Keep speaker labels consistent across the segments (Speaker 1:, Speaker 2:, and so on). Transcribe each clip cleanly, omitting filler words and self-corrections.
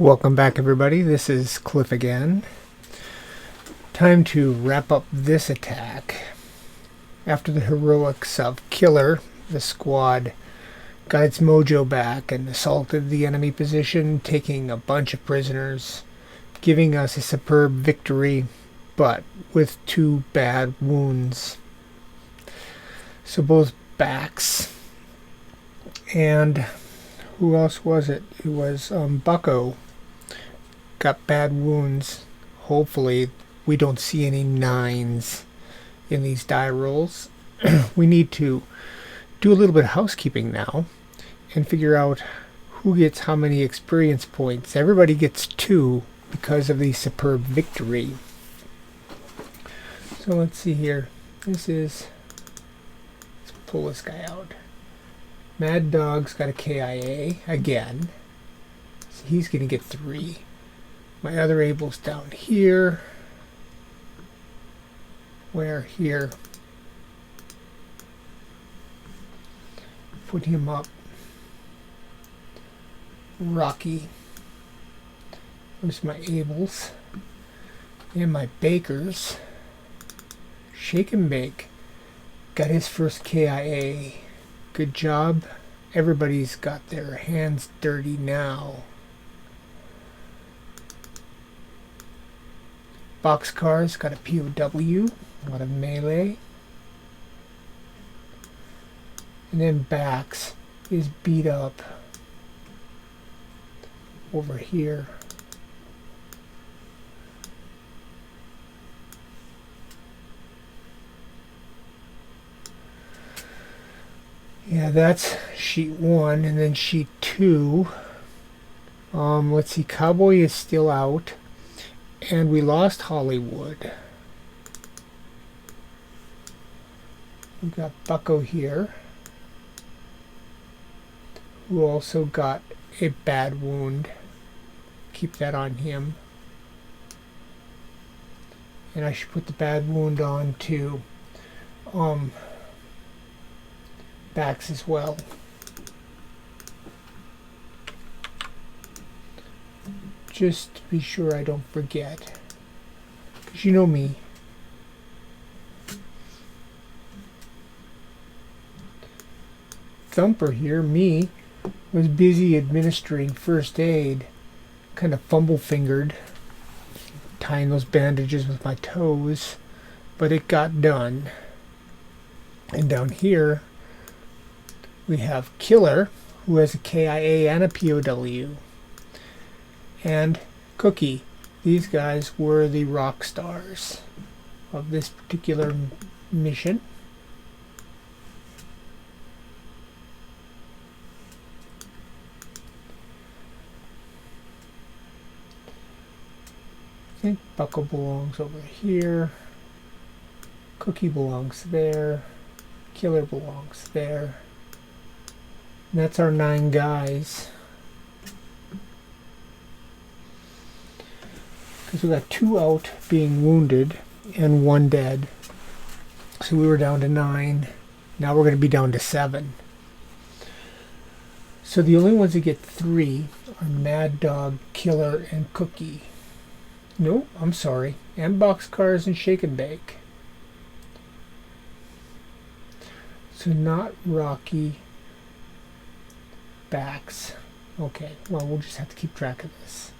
Speaker 1: Welcome back, everybody. This is Cliff again. Time to wrap up this attack. After the heroics of Killer, the squad got its mojo back and assaulted the enemy position, taking a bunch of prisoners, giving us a superb victory, but with 2 bad wounds. So both backs and who else was it? It was Bucko got bad wounds. Hopefully we don't see any 9s in these die rolls. We need to do a little bit of housekeeping now and figure out who gets how many experience points. Everybody gets 2 because of the superb victory. So let's see here. Let's pull this guy out. Mad Dog's got a KIA again. So he's going to get 3. My other Abel's down here. Where? Here. Put him up. Rocky. There's my Abels. And my Bakers. Shake and Bake. Got his first KIA. Good job. Everybody's got their hands dirty now. Boxcar's got a POW. A lot of melee. And then Bax is beat up over here. Yeah, that's sheet 1, and then sheet 2. Let's see, Cowboy is still out, and we lost Hollywood. We've got Bucko here, who also got a bad wound. Keep that on him. And I should put the bad wound on to Bax as well. Just to be sure I don't forget, because you know me. Thumper here, me, was busy administering first aid, kind of fumble-fingered, tying those bandages with my toes, but it got done. And down here we have Killer, who has a KIA and a POW, and Cookie. These guys were the rock stars of this particular mission. I think Bucko belongs over here. Cookie belongs there. Killer belongs there. And that's our 9 guys. Because we got 2 out being wounded and 1 dead. So we were down to 9. Now we're going to be down to 7. So the only ones that get 3 are Mad Dog, Killer, and Cookie. No, I'm sorry. And Boxcars and Shake and Bake. So not Rocky. Bax. Okay, well, we'll just have to keep track of this.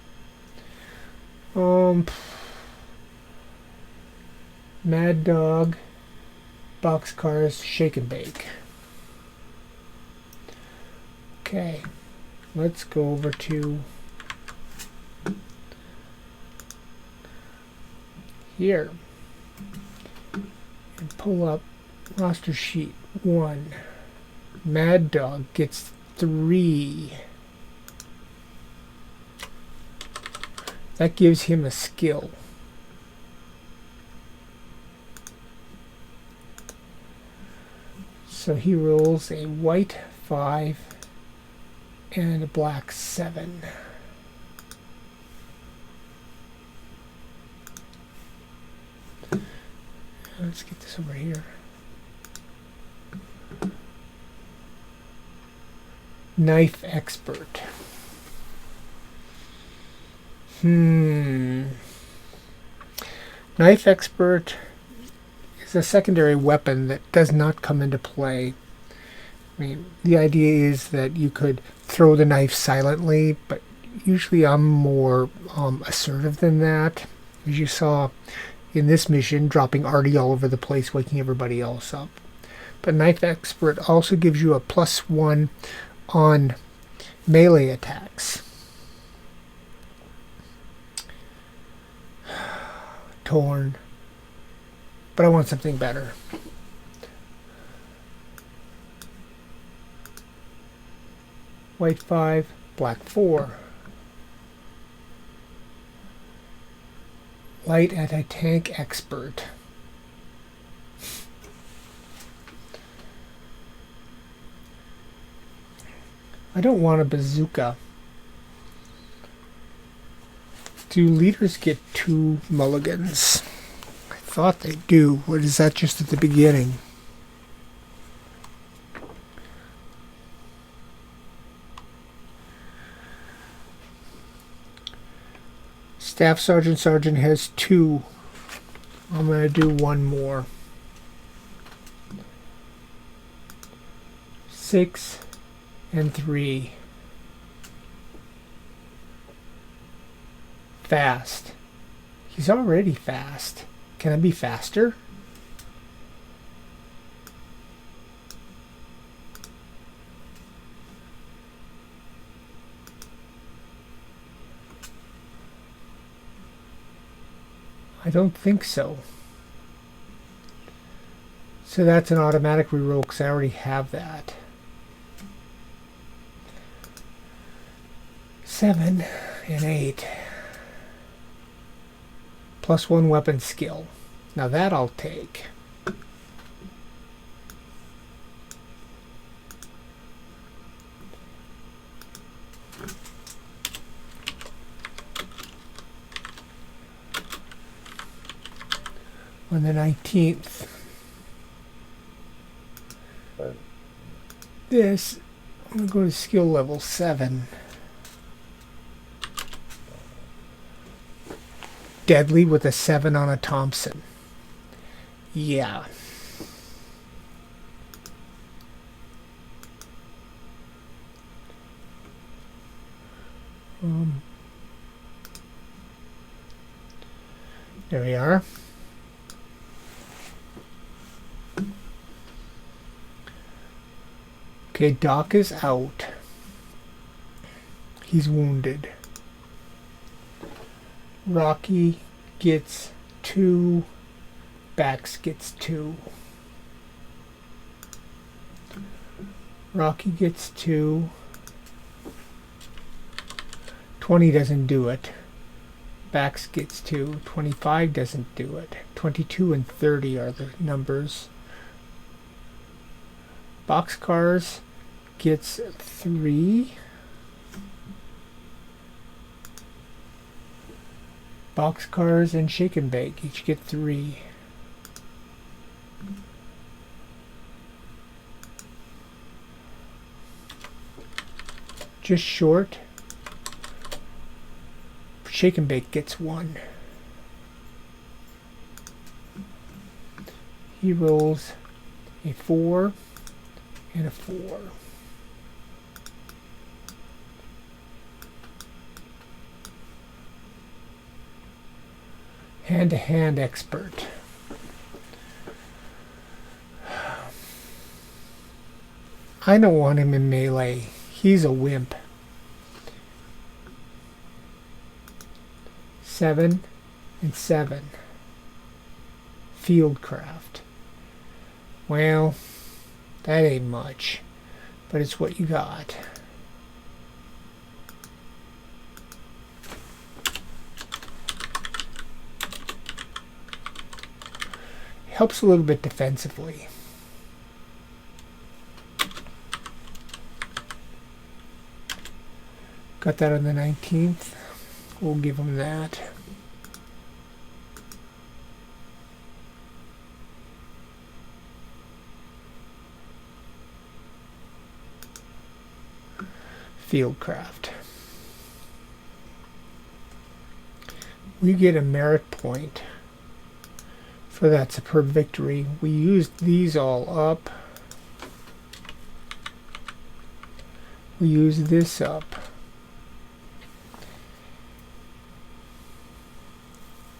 Speaker 1: Mad Dog, Boxcars, Shake and Bake. Okay, let's go over to here and pull up roster sheet 1. Mad Dog gets 3. That gives him a skill. So he rolls a white 5 and a black 7. Let's get this over here. Knife expert. Knife expert is a secondary weapon that does not come into play. I mean, the idea is that you could throw the knife silently, but usually I'm more assertive than that. As you saw in this mission, dropping Artie all over the place, waking everybody else up. But Knife Expert also gives you a +1 on melee attacks. Torn. But I want something better. White 5, black 4. Light anti-tank expert. I don't want a bazooka. Do leaders get 2 mulligans? I thought they do. Or is that just at the beginning? Staff Sergeant has 2. I'm going to do 1 more. 6 and 3. Fast. He's already fast. Can I be faster? I don't think so. So that's an automatic reroll because I already have that. 7 and 8. +1 weapon skill. Now that I'll take. On the 19th. This, I'm going to go to skill level 7. Deadly with a 7 on a Thompson. Yeah. There we are. Okay, Doc is out. He's wounded. Rocky gets 2. Bax gets 2. Rocky gets 2. 20 doesn't do it. Bax gets 2. 25 doesn't do it. 22 and 30 are the numbers. Boxcars gets 3. Boxcars and Shake and Bake each get 3. Just short. Shake and Bake gets 1. He rolls a 4 and a 4. Hand-to-hand expert. I don't want him in melee. He's a wimp. 7 and 7. Fieldcraft. Well, that ain't much, but it's what you got. Helps a little bit defensively. Got that on the 19th. We'll give him that. Fieldcraft. we get a merit point for that superb victory. We used these all up. We use this up.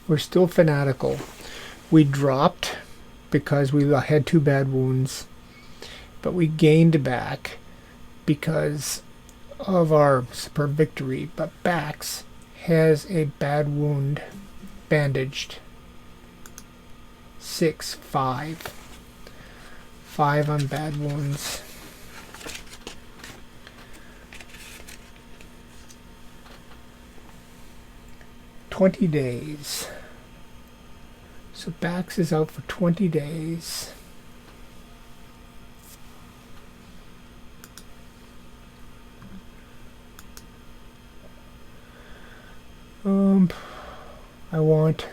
Speaker 1: We're still fanatical. We dropped because we had 2 bad wounds, but we gained back because of our superb victory. But Bax has a bad wound bandaged. 6, 5. 5 on bad wounds. $20 days. So Bax is out for 20 days. I want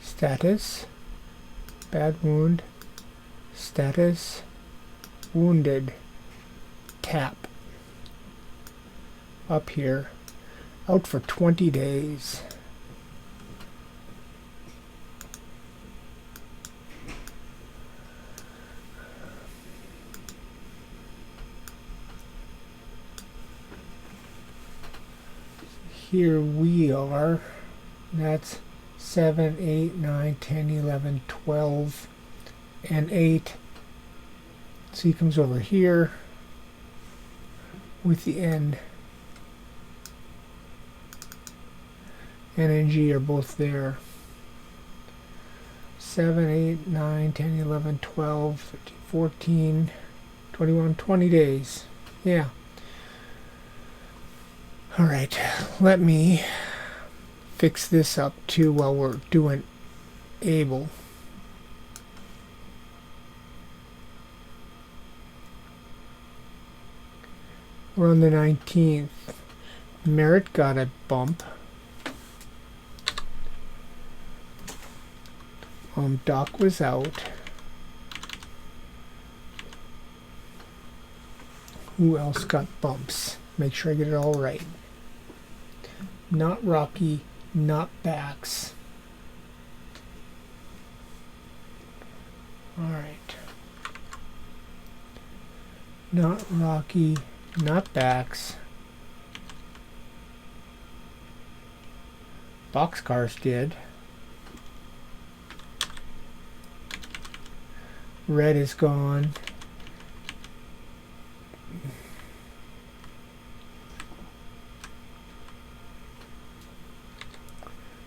Speaker 1: status, bad wound, status, wounded, tap, up here, out for 20 days. Here we are. That's 7, 8, 9, 10, 11, 12, and 8. So he comes over here with the N. N and G are both there. 7, 8, 9, 10, 11, 12, 13, 14, 21, 20 days. Yeah. Alright, let me fix this up too while we're doing able. We're on the 19th. Merit got a bump. Doc was out. Who else got bumps? Make sure I get it all right. Not Rocky, not Bax. Alright. Not Rocky, not Bax. Boxcars did. Red is gone.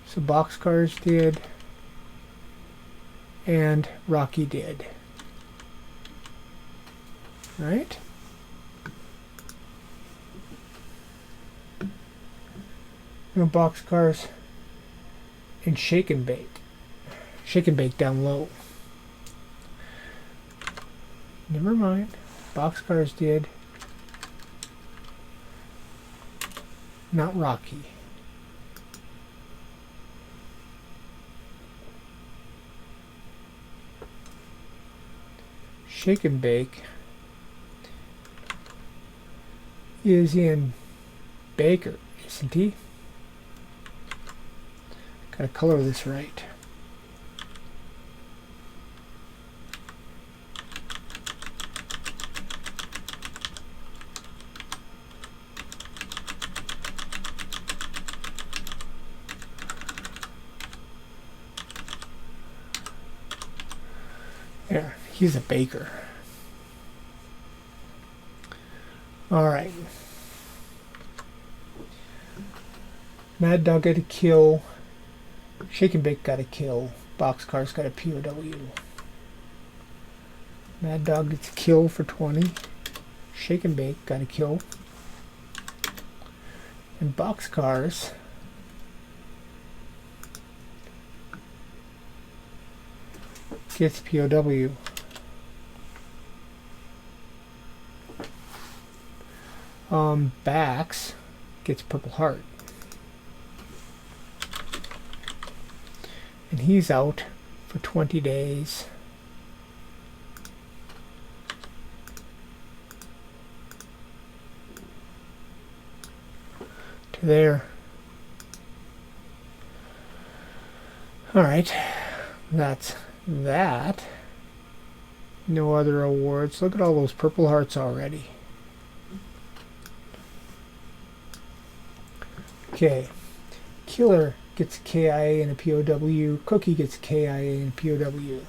Speaker 1: So Boxcars did, and Rocky did. Right? No Boxcars and Shake and Bake. Shake and Bake down low. Never mind. Boxcars did. Not Rocky. Shake and Bake is in Baker, isn't he? Gotta color this right. There, he's a baker. Alright. Mad Dog got a kill. Shake and Bake got a kill. Boxcars got a POW. Mad Dog gets a kill for 20. Shake and Bake got a kill. And Boxcars gets POW. Bax gets Purple Heart. And he's out for 20 days. To there. Alright, that's that. No other awards. Look at all those purple hearts already. Okay, Killer gets a KIA and a POW. Cookie gets a KIA and a POW.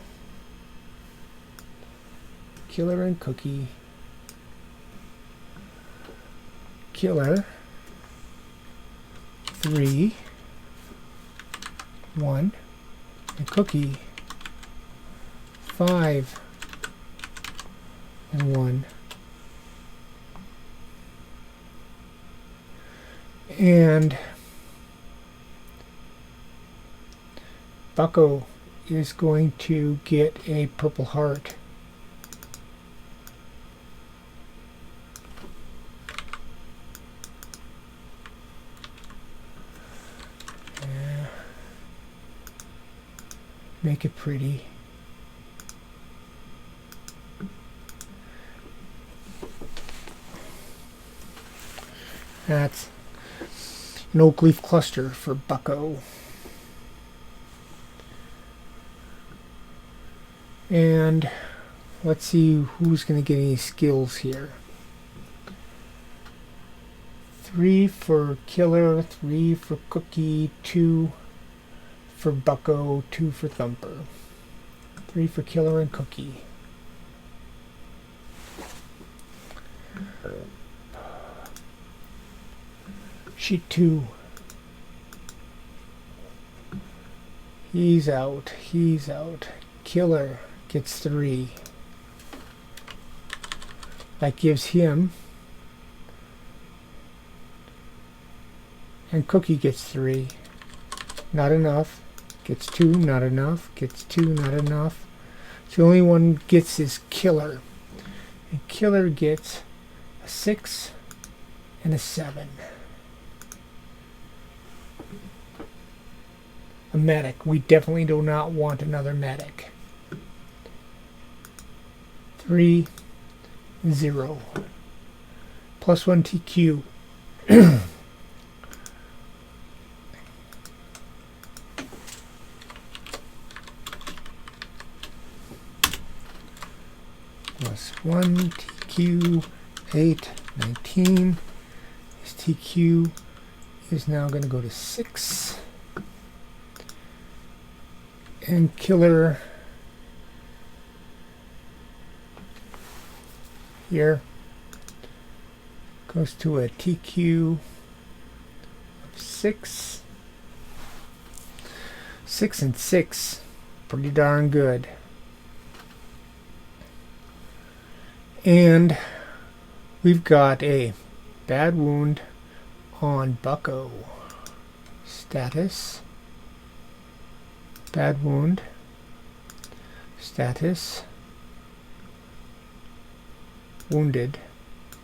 Speaker 1: Killer and Cookie. Killer 3, 1, and Cookie 5 and 1. And Bucko is going to get a purple heart. Yeah. Make it pretty. That's an oak leaf cluster for Bucko. And let's see who's going to get any skills here. 3 for Killer, 3 for Cookie, 2 for Bucko, 2 for Thumper. 3 for Killer and Cookie. Sheet 2. He's out. He's out. Killer gets 3. That gives him. And Cookie gets 3. Not enough. Gets 2. Not enough. Gets 2. Not enough. So the only one gets is Killer. And Killer gets a 6 and a 7. A medic. We definitely do not want another medic. 3, 0. Plus 1 TQ. Plus 1 TQ. 8, 19. His TQ is now going to go to 6. And Killer here goes to a TQ of 6. 6 and 6. Pretty darn good. And we've got a bad wound on Bucko. Status. Bad wound. Status. Wounded.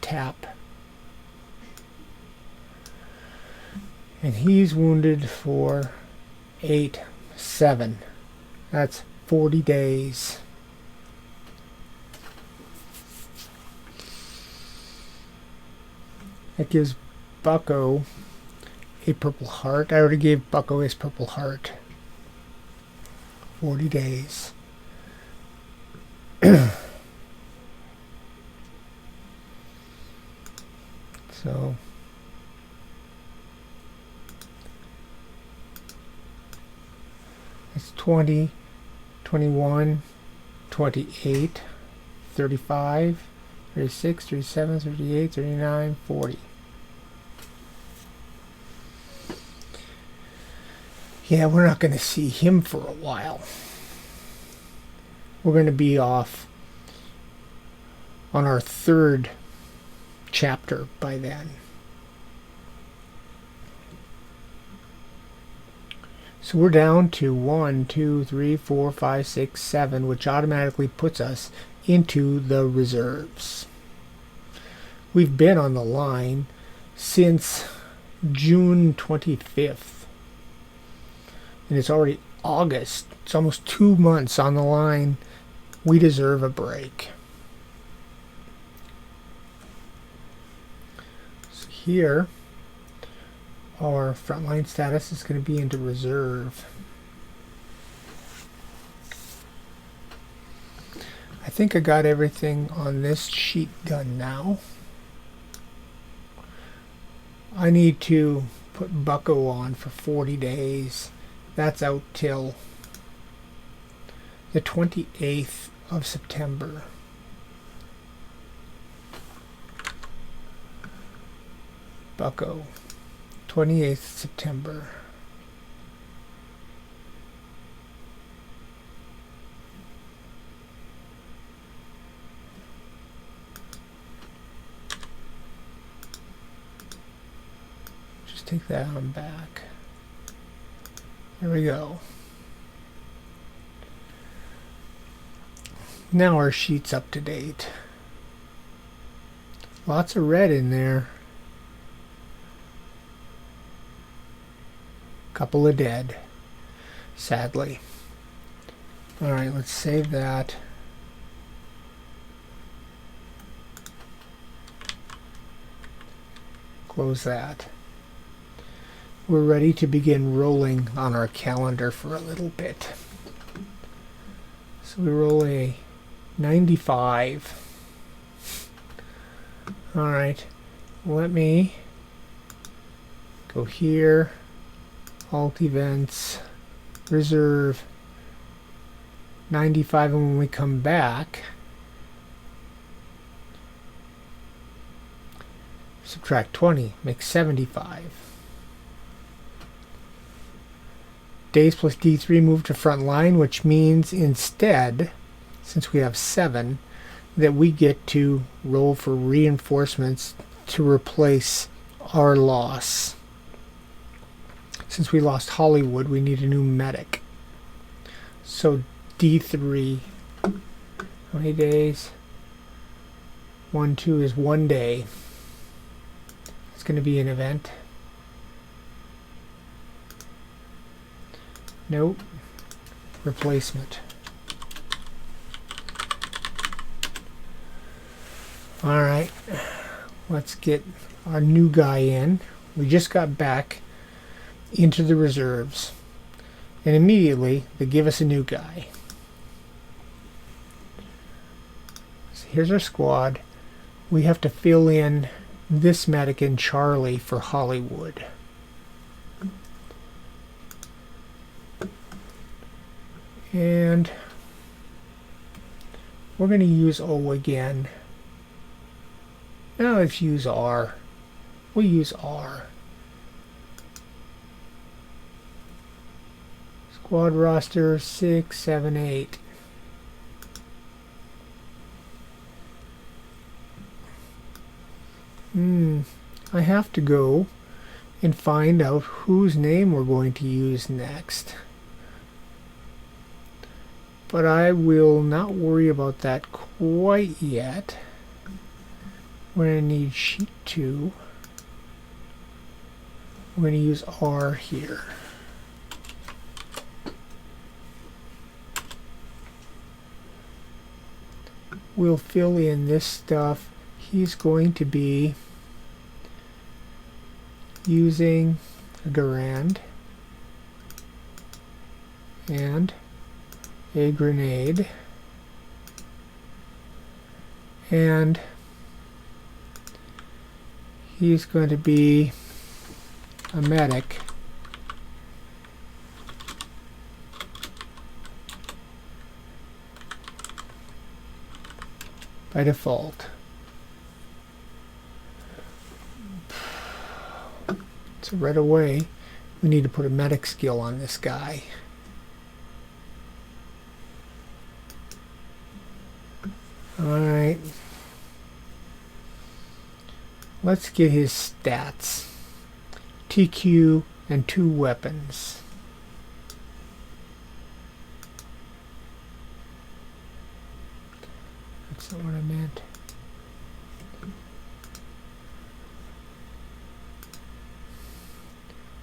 Speaker 1: Tap. And he's wounded for 8, 7. That's 40 days. That gives Bucko a purple heart. I already gave Bucko his purple heart. 40 days. So it's 20, 21, 28, 35, 36, 37, 38, 39, 40. Yeah, we're not going to see him for a while. We're going to be off on our 3rd chapter by then. So we're down to 1, 2, 3, 4, 5, 6, 7, which automatically puts us into the reserves. We've been on the line since June 25th. And it's already August. It's almost 2 months on the line. We deserve a break. So here, our frontline status is going to be into reserve. I think I got everything on this sheet done now. I need to put Bucko on for 40 days. That's out till the 28th of September. Bucko, 28th September. Just take that on back. There we go. Now our sheet's up to date. Lots of red in there. Couple of dead, sadly. Alright, let's save that. Close that. We're ready to begin rolling on our calendar for a little bit. So we roll a 95. Alright, let me go here. Alt events, reserve 95, and when we come back, subtract 20, makes 75. Days plus D3 move to front line, which means instead, since we have 7, that we get to roll for reinforcements to replace our loss. Since we lost Hollywood, we need a new medic. So D3, how many days? 1, 2 is 1 day. It's going to be an event. Nope. Replacement. Alright. Let's get our new guy in. We just got back into the reserves, and immediately they give us a new guy. So here's our squad. We have to fill in this medic and Charlie for Hollywood. And we're going to use O again. Now let's use R. We'll use R. Squad roster 6, 7, 8. I have to go and find out whose name we're going to use next. But I will not worry about that quite yet. We're going to need sheet 2. We're going to use R here. We'll fill in this stuff. He's going to be using a Garand and a grenade, and he's going to be a medic by default. So right away we need to put a medic skill on this guy. Alright, let's get his stats. TQ and 2 weapons. That's not what I meant.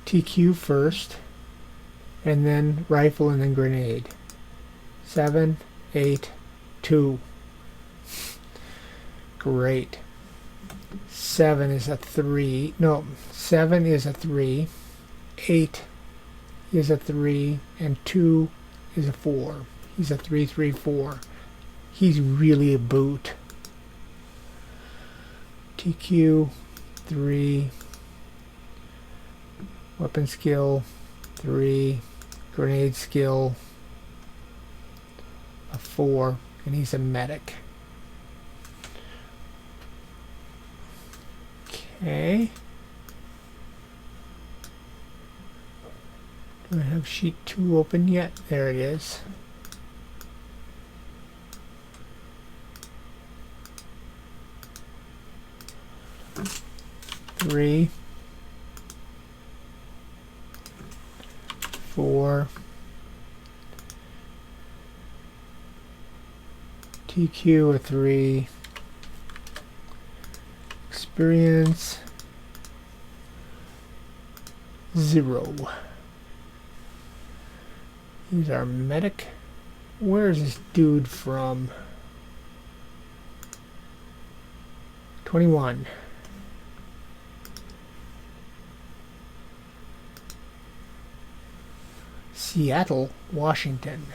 Speaker 1: TQ first, and then rifle, and then grenade. 7, 8, 2. Great. 7 is a 3. No, 7 is a 3. 8 is a 3, and 2 is a 4. He's a 3, 3, 4. He's really a boot. TQ 3. Weapon skill 3. Grenade skill a 4. And he's a medic. Okay. Do I have sheet 2 open yet? There it is. Three, 4, TQ a 3, experience 0. He's our medic. Where's this dude from? 21. Seattle, Washington.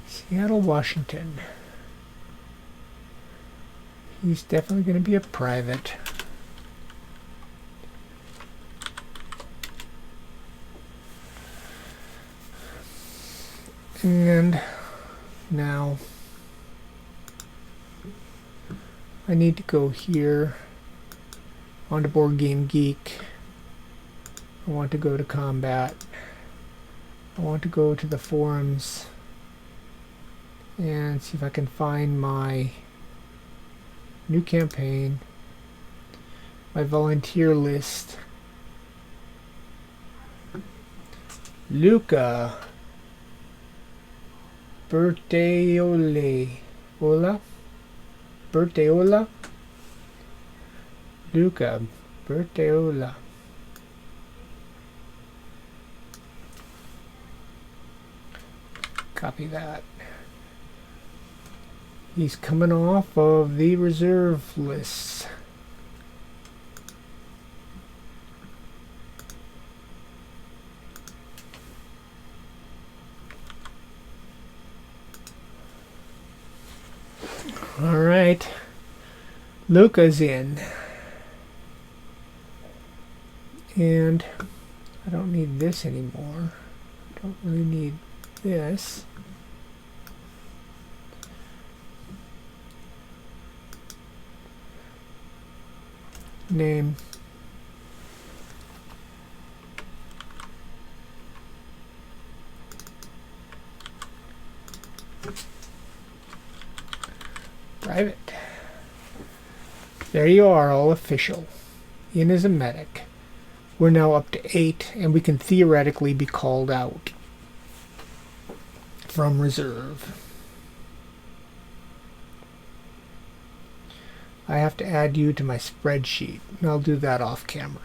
Speaker 1: Seattle, Washington. He's definitely going to be a private. And now I need to go here onto Board Game Geek. I want to go to combat. I want to go to the forums and see if I can find my new campaign, my volunteer list. Luca Berteola, Luca Berteola. Copy that. He's coming off of the reserve list. All right, Luca's in, and I don't need this anymore. Don't really need this. Name. Private. There you are, all official. In as a medic. We're now up to 8, and we can theoretically be called out from reserve. I have to add you to my spreadsheet, and I'll do that off camera.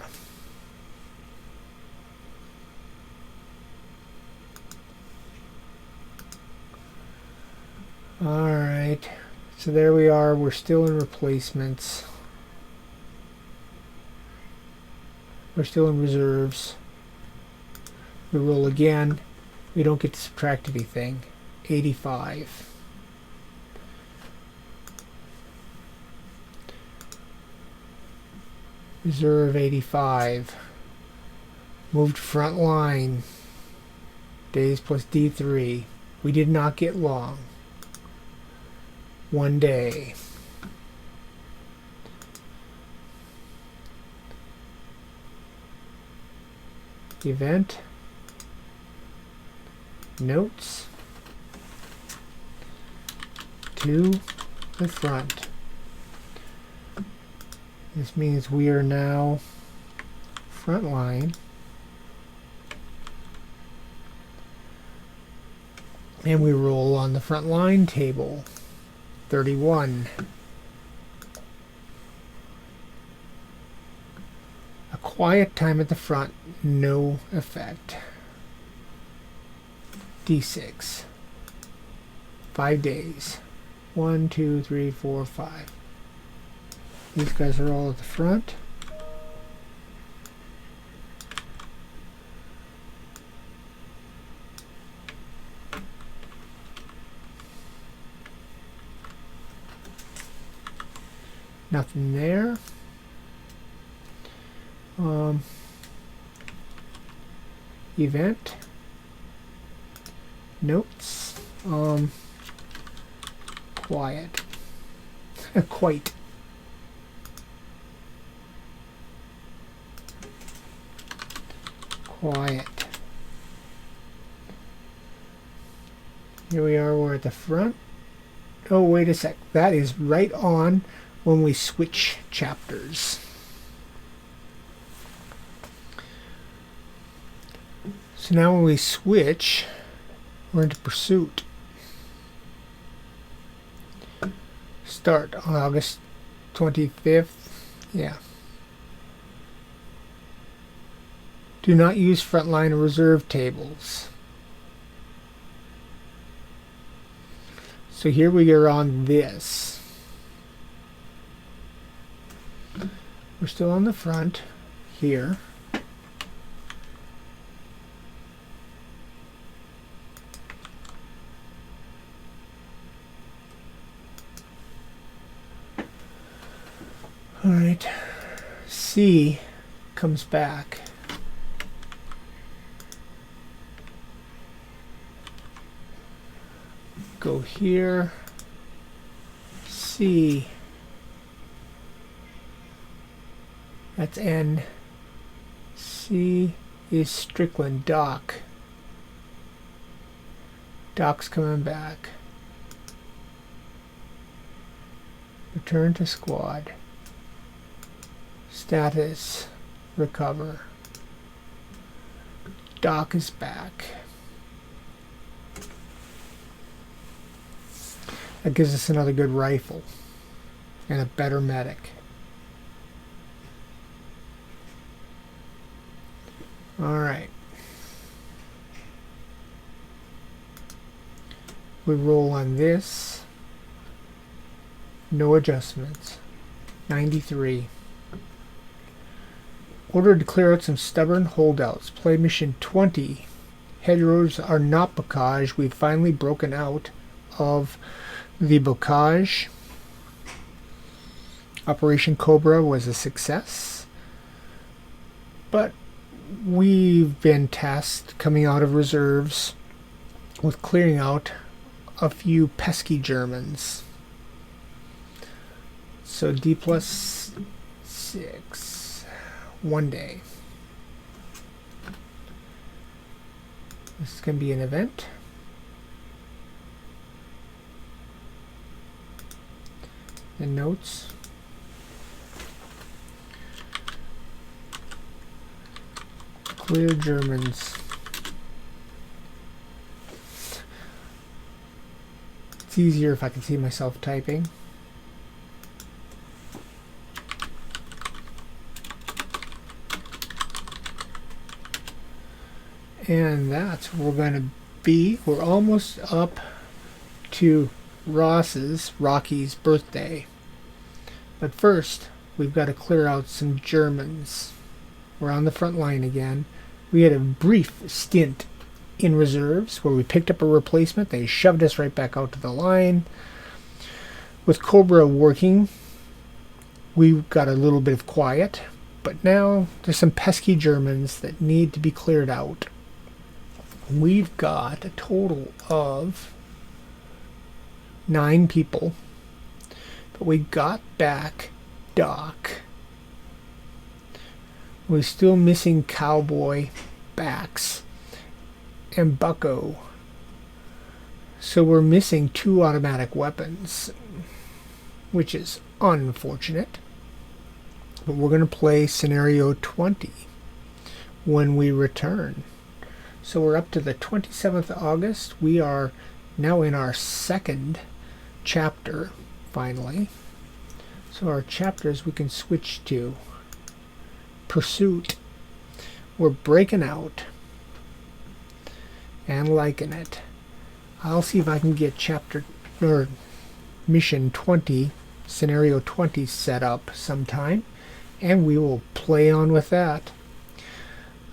Speaker 1: Alright, so there we are. We're still in replacements. We're still in reserves. We roll again. We don't get to subtract anything. 85. Reserve 85. Moved front line. Days plus D3. We did not get long. 1 day. Event. Notes. To the front. This means we are now front line. And we roll on the front line table. 31. A quiet time at the front, no effect. D6. 5 days. 1, 2, 3, 4, 5. These guys are all at the front. Nothing there. Event. Notes. Quiet. Quite. Quiet. Here we are, we're at the front. Oh, wait a sec. That is right on when we switch chapters. So now when we switch, we're into pursuit. Start on August 25th. Yeah. Do not use frontline or reserve tables. So here we are on this. We're still on the front here. All right, C comes back. Go here, C, that's N, C is Strickland, Doc. Doc's coming back. Return to squad. Status, recover. Doc is back. That gives us another good rifle and a better medic. All right. We roll on this. No adjustments. 93. Ordered to clear out some stubborn holdouts. Play mission 20. Hedgerows are not bocage. We've finally broken out of the bocage. Operation Cobra was a success. But we've been tasked coming out of reserves with clearing out a few pesky Germans. So D+6. 1 day. This is going to be an event. And notes. Clear Germans. It's easier if I can see myself typing. And that's where we're going to be. We're almost up to Rocky's birthday. But first, we've got to clear out some Germans. We're on the front line again. We had a brief stint in reserves where we picked up a replacement. They shoved us right back out to the line. With Cobra working, we got a little bit of quiet. But now there's some pesky Germans that need to be cleared out. We've got a total of 9 people, but we got back Doc. We're still missing Cowboy, Bax, and Bucko. So we're missing 2 automatic weapons, which is unfortunate. But we're going to play scenario 20 when we return. So we're up to the 27th of August. We are now in our second chapter, finally. So our chapters we can switch to. Pursuit. We're breaking out and liking it. I'll see if I can get chapter or mission 20 scenario 20 set up sometime, and we will play on with that.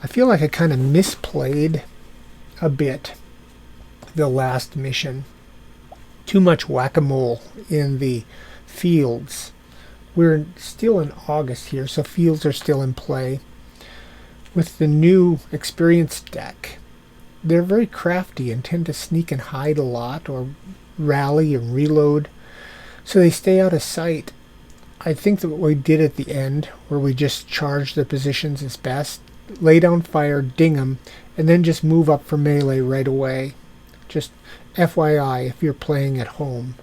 Speaker 1: I feel like I kind of misplayed a bit the last mission. Too much whack-a-mole in the fields. We're still in August here, so fields are still in play. With the new experience deck, they're very crafty and tend to sneak and hide a lot, or rally and reload, so they stay out of sight. I think that what we did at the end, where we just charged the positions, is best. Lay down fire, ding them, and then just move up for melee right away. Just FYI, if you're playing at home,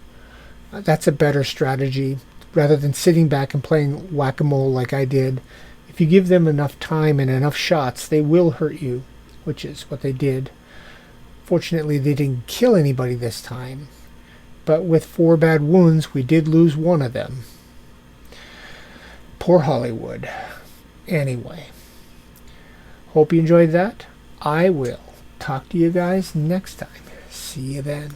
Speaker 1: that's a better strategy rather than sitting back and playing whack-a-mole like I did. If you give them enough time and enough shots, they will hurt you, which is what they did. Fortunately, they didn't kill anybody this time, but with 4 bad wounds, we did lose one of them. Poor Hollywood. Anyway, hope you enjoyed that. I will talk to you guys next time. See you then.